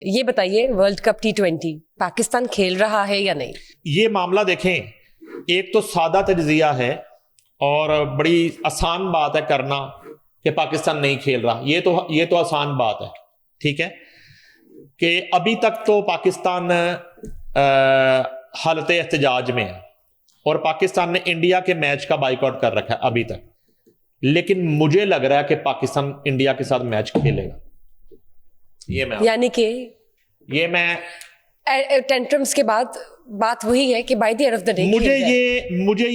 یہ بتائیے world cup T20 Pakistan کھیل رہا ہے یا نہیں؟ یہ معاملہ دیکھیں، ایک تو سادہ تجزیہ ہے اور بڑی آسان بات ہے کرنا کہ پاکستان نہیں کھیل رہا. یہ تو آسان بات ہے، ٹھیک ہے، کہ ابھی تک تو پاکستان حالت احتجاج میں ہے اور پاکستان نے انڈیا کے میچ کا بائیکاٹ کر رکھا ہے ابھی تک. لیکن مجھے لگ رہا ہے کہ پاکستان انڈیا کے ساتھ میچ کھیلے گا. یعنی کہ یہ میں ٹینٹرمز کے بعد بات وہی ہے کہ by the end of the day مجھے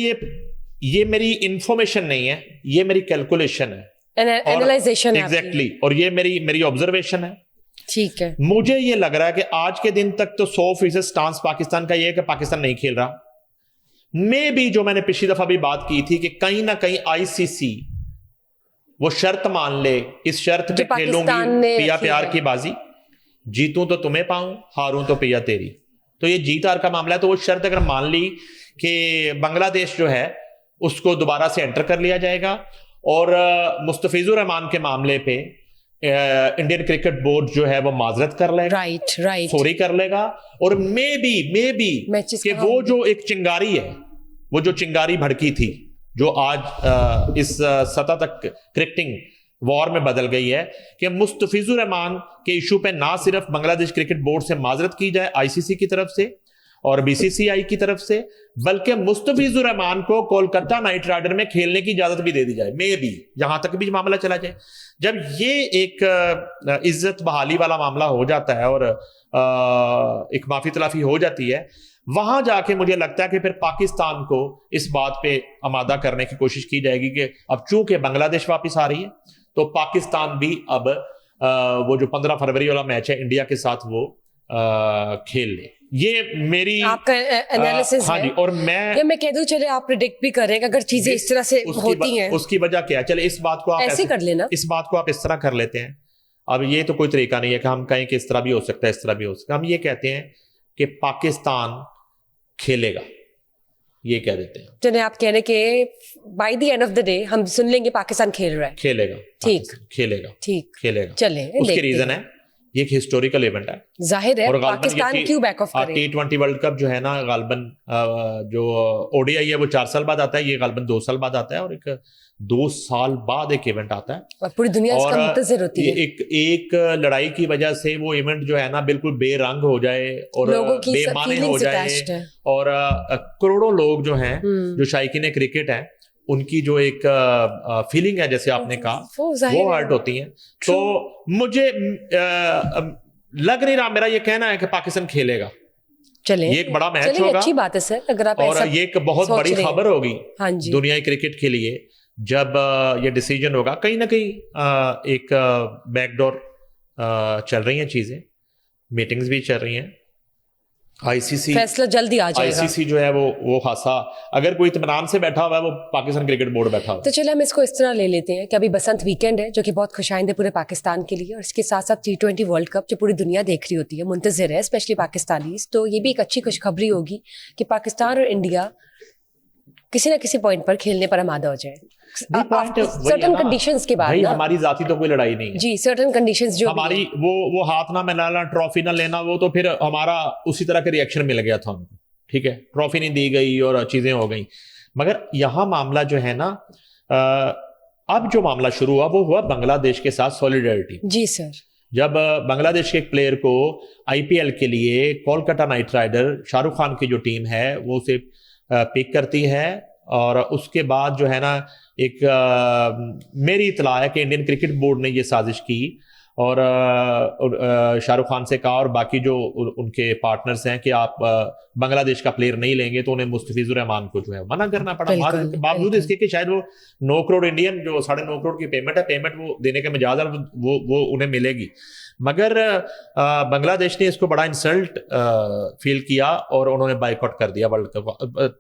یہ میری انفارمیشن نہیں ہے، یہ میری کیلکولیشن ہے، اینالائزیشن ایگزیکٹلی، اور یہ میری آبزرویشن ہے. ٹھیک ہے. مجھے یہ لگ رہا ہے کہ آج کے دن تک تو 100% سٹانس پاکستان کا یہ ہے کہ پاکستان نہیں کھیل رہا. میں بھی جو میں نے پچھلی دفعہ بھی بات کی تھی کہ کہیں نہ کہیں ICC وہ شرط مان لے، اس شرط پہ کھیلوں گی پیا پیار کی بازی، جیتوں تو تمہیں پاؤں، ہاروں تو پیا تیری. تو یہ جیت ہار کا معاملہ ہے. تو وہ شرط اگر مان لی کہ بنگلہ دیش جو ہے اس کو دوبارہ سے انٹر کر لیا جائے گا اور مستفیض الرحمان کے معاملے پہ انڈین کرکٹ بورڈ جو ہے وہ معذرت کر لے گا، فوری کر لے گا. اور میں بھی کہ وہ جو ایک چنگاری ہے، وہ جو چنگاری بھڑکی تھی جو آج اس سطح تک کرکٹنگ وار میں بدل گئی ہے، کہ مستفیض الرحمان کے ایشو پہ نہ صرف بنگلہ دیش کرکٹ بورڈ سے معذرت کی جائے ICC کی طرف سے اور BCCI کی طرف سے، بلکہ مستفیض الرحمان کو کولکتہ نائٹ رائڈر میں کھیلنے کی اجازت بھی دے دی جائے. میں بھی یہاں تک بھی معاملہ چلا جائے. جب یہ ایک عزت بحالی والا معاملہ ہو جاتا ہے اور ایک معافی تلافی ہو جاتی ہے، وہاں جا کے مجھے لگتا ہے کہ پھر پاکستان کو اس بات پہ آمادہ کرنے کی کوشش کی جائے گی کہ اب چونکہ بنگلہ دیش واپس آ رہی ہے تو پاکستان بھی اب وہ جو 15 فروری والا میچ ہے انڈیا کے ساتھ وہ کھیل لے. یہ میری آپ کا انالیسس ہاں جی. اور میں کہہ دوں چلے آپ پریڈکٹ بھی کر رہے ہیں اگر چیزیں اس طرح سے ہوتی ہیں. اس کی وجہ کیا ہے؟ چلے اس بات کو آپ ایسے کر لینا، اس بات کو آپ اس طرح کر لیتے ہیں. اب یہ تو کوئی طریقہ نہیں ہے کہ ہم کہیں کہ اس طرح بھی ہو سکتا ہے، اس طرح بھی ہو سکتا ہے. ہم یہ کہتے ہیں کہ پاکستان کھیلے گا، یہ کہہ دیتے ہیں. چلے آپ کہہ رہے کہ by the end of the day ہم سن لیں گے پاکستان کھیل رہا ہے، کھیلے گا، ٹھیک کھیلے گا، ٹھیک کھیلے گا. چلیں اس کی ریزن ہے یہ ایک ہسٹوریکل ایونٹ ہے، ظاہر ہے پاکستان کیوں بیک آف کرے. T20 ورلڈ کپ جو ہے نا غالباً جو ODI ہے وہ 4 سال بعد آتا ہے، یہ غالباً 2 سال بعد آتا ہے، اور ایک 2 سال بعد ایک ایونٹ آتا ہے اور پوری دنیا اس کا منتظر ہوتی ہے. ایک لڑائی کی وجہ سے وہ ایونٹ جو ہے نا بالکل بے رنگ ہو جائے اور بے معنی ہو جائے، اور کروڑوں لوگ جو ہیں جو شائقین کرکٹ ہیں ان کی جو ایک فیلنگ ہے جیسے آپ نے کہا وہ ہرٹ ہوتی ہیں. تو مجھے لگ نہیں رہا، میرا یہ کہنا ہے کہ پاکستان کھیلے گا. چلیں یہ ایک بڑا میچ ہوگا، اچھی بات ہے سر اگر آپ اور یہ ایک بہت بڑی خبر ہوگی جی دنیا کرکٹ کے لیے جب یہ ڈیسیجن ہوگا. کہیں نہ کہیں ایک بیک ڈور چل رہی ہیں چیزیں، میٹنگز بھی چل رہی ہیں. ICC فیصلہ جلدی آ جائے گا. ICC جو ہے وہ خاصا اگر کوئی اطمینان سے بیٹھا ہوا ہے وہ پاکستان کرکٹ بورڈ بیٹھا ہوا ہے. تو چلے ہم اس کو اس طرح لے لیتے ہیں کہ ابھی بسنت ویکینڈ ہے جو کہ بہت خوشائند ہے پورے پاکستان کے لیے، اور اس کے ساتھ ساتھ T20 ورلڈ کپ جو پوری دنیا دیکھ رہی ہوتی ہے، منتظر ہے اسپیشلی پاکستانیز. تو یہ بھی ایک اچھی خوشخبری ہوگی کہ پاکستان اور انڈیا کسی نہ کسی پوائنٹ پر کھیلنے پر آمادہ ہو جائے سرٹن کنڈیشنز کے بعد. ہماری ذاتی تو کوئی لڑائی نہیں ہے جی، سرٹن کنڈیشنز جو ہماری وہ ہاتھ نہ ملانا، ٹرافی نہ لینا، وہ تو پھر ہمارا اسی طرح کا ریئیکشن مل گیا تھا ان کو، ٹھیک ہے، ٹرافی نہیں دی گئی اور چیزیں ہو گئیں. مگر یہاں معاملہ جو ہے نا اب جو معاملہ شروع ہوا وہ ہوا بنگلہ دیش کے ساتھ سولیڈیرٹی. جی سر. جب بنگلہ دیش کے ایک پلیئر کو IPL کے لیے کولکتہ نائٹ رائڈر شاہ رخ خان کی جو ٹیم ہے وہ اسے پک کرتی ہے، اور اس کے بعد جو ہے نا ایک میری اطلاع ہے کہ انڈین کرکٹ بورڈ نے یہ سازش کی اور شاہ رخ خان سے کہا اور باقی جو ان کے پارٹنرز ہیں کہ آپ بنگلہ دیش کا پلیئر نہیں لیں گے، تو انہیں مستفیض الرحمان کو جو ہے منع کرنا پڑا. باوجود اس کے کہ شاید وہ 9 کروڑ انڈین جو 9.5 کروڑ کی پیمنٹ ہے، پیمنٹ وہ دینے کے مجاز ہے، وہ انہیں ملے گی. مگر بنگلہ دیش نے اس کو بڑا انسلٹ فیل کیا اور انہوں نے بائیکاٹ کر دیا ورلڈ کپ.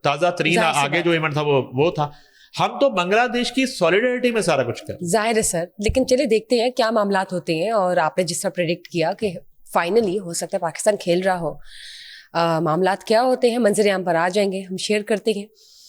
تازہ ترین آگے جو ایونٹ تھا وہ تھا. ہم تو بنگلہ دیش کی سولیڈیرٹی میں سارا کچھ کر ظاہر ہے سر، لیکن چلے دیکھتے ہیں کیا معاملات ہوتے ہیں. اور آپ نے جس طرح پریڈکٹ کیا کہ فائنلی ہو سکتا ہے پاکستان کھیل رہا ہو، معاملات کیا ہوتے ہیں منظر عام پر آ جائیں گے، ہم شیئر کرتے ہیں.